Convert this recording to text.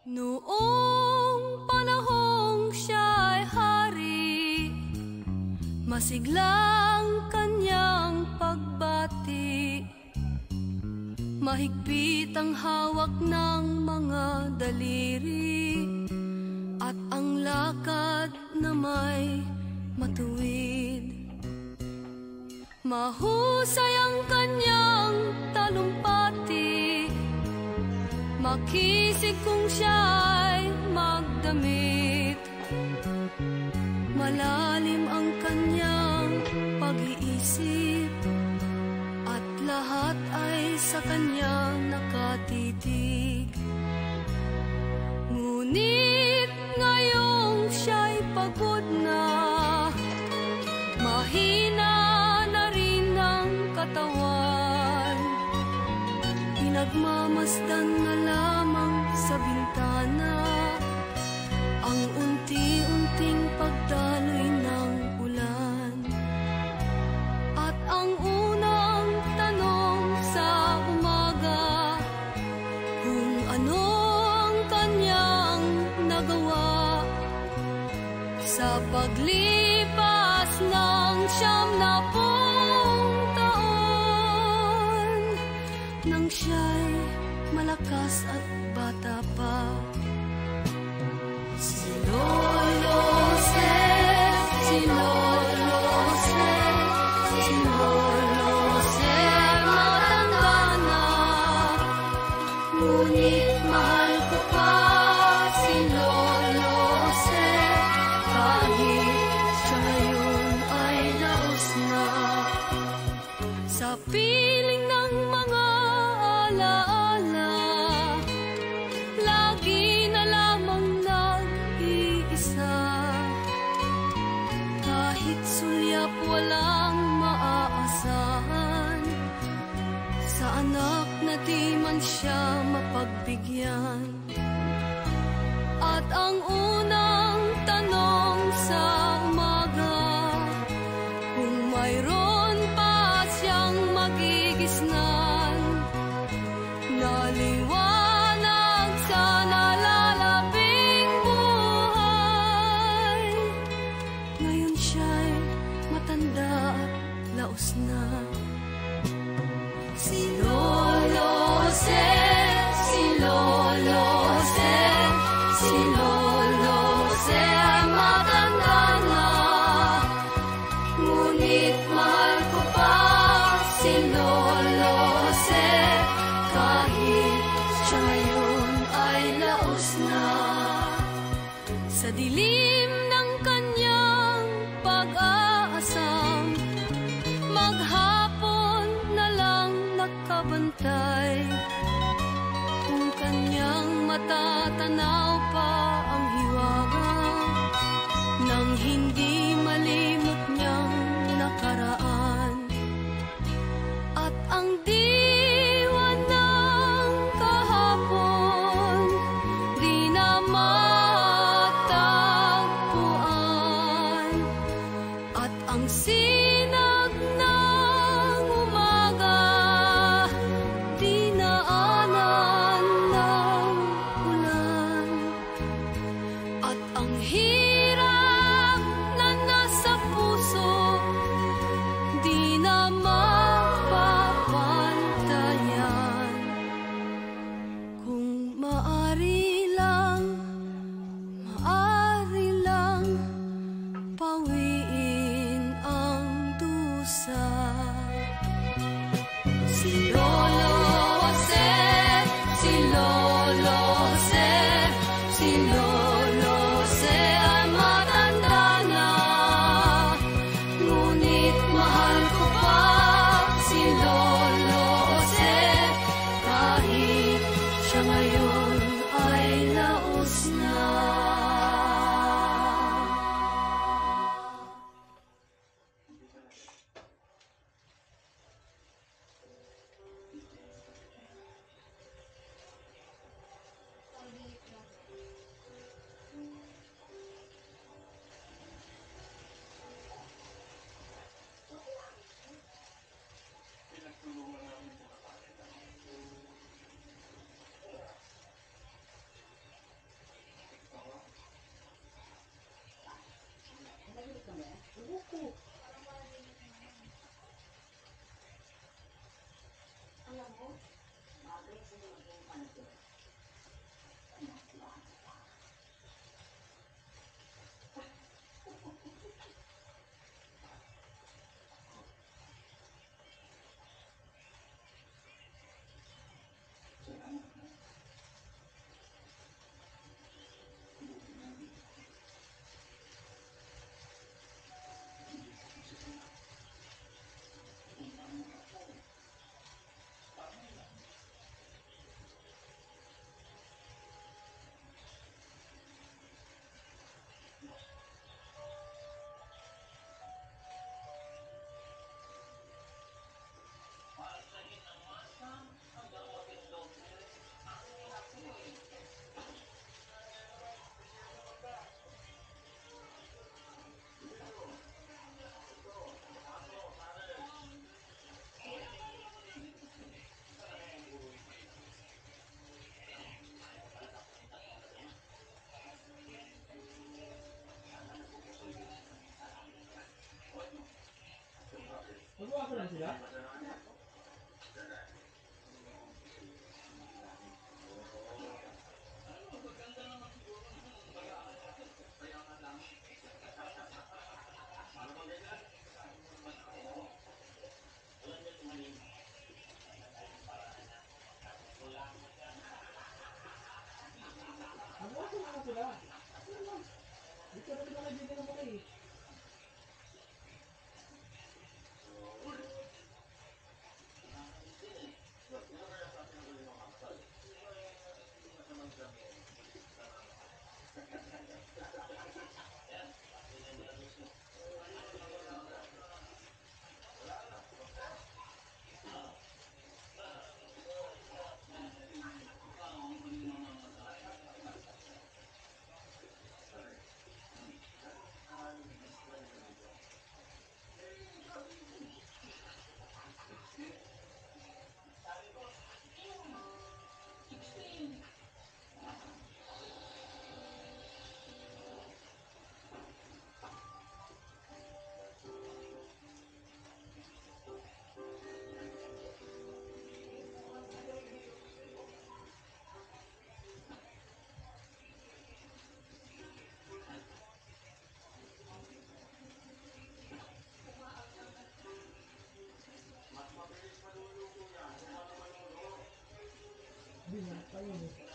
Noong panahong siya'y hari, masiglang kanyang pagbati. Mahigpit ang hawak ng mga daliri, at ang lakad na may matuwid. Mahusay ang kanyang talumpati, makisig kung siya'y magdamit. Malalim ang kanyang pag-iisip, at lahat ay sa kanyang nakatitig. Ngunit ngayong siya'y pagod na, mahina na rin ang katawan. Pinagmamasdan na lamang sa bintana ang unti-unting pagdaloy ng ulan. At ang unang tanong sa umaga, kung ano ang kanyang nagawa sa paglipas ng 90 taon, nang siya'y malakas at bata pa. Si Lolo Jose, si Lolo Jose, si Lolo Jose, matanda na, ngunit mahal ko pa si Lolo Jose, kahit siya ngayon ay laos na. Sa piling ng mga alaala, lagi na lamang nag-iisa. Kahit sulyap walang maaasahan, sa anak na di man siya mapagbigyan. At ang unang tanong sa umaga, kung mayroon pa siyang magigisnan, naliwanag sa nalalaping buhay. Ngayon siya'y matanda at laos na. Si Lolo Jose, si Lolo Jose, si Lolo Jose ay matanda na, ngunit mahal ko pa si Lolo Jose, kahit siya ngayon ay laos na. Sa dilim ng kanyang pag-aasam, maghapon na lang nakabantay, kung kanyang matatanaw pa ang hiwaga nang hindi malimot niyang nakaraan. At ang diwa ng kahapon di na matagpuan, at ang sinag ng umaga di naanan ng ulan. At ang hirap na nasa puso di na mapapansin. na sila? Nag-open naman sila. Dito na sila nagbibigay ng mga eh. Hindi na, tayo mo.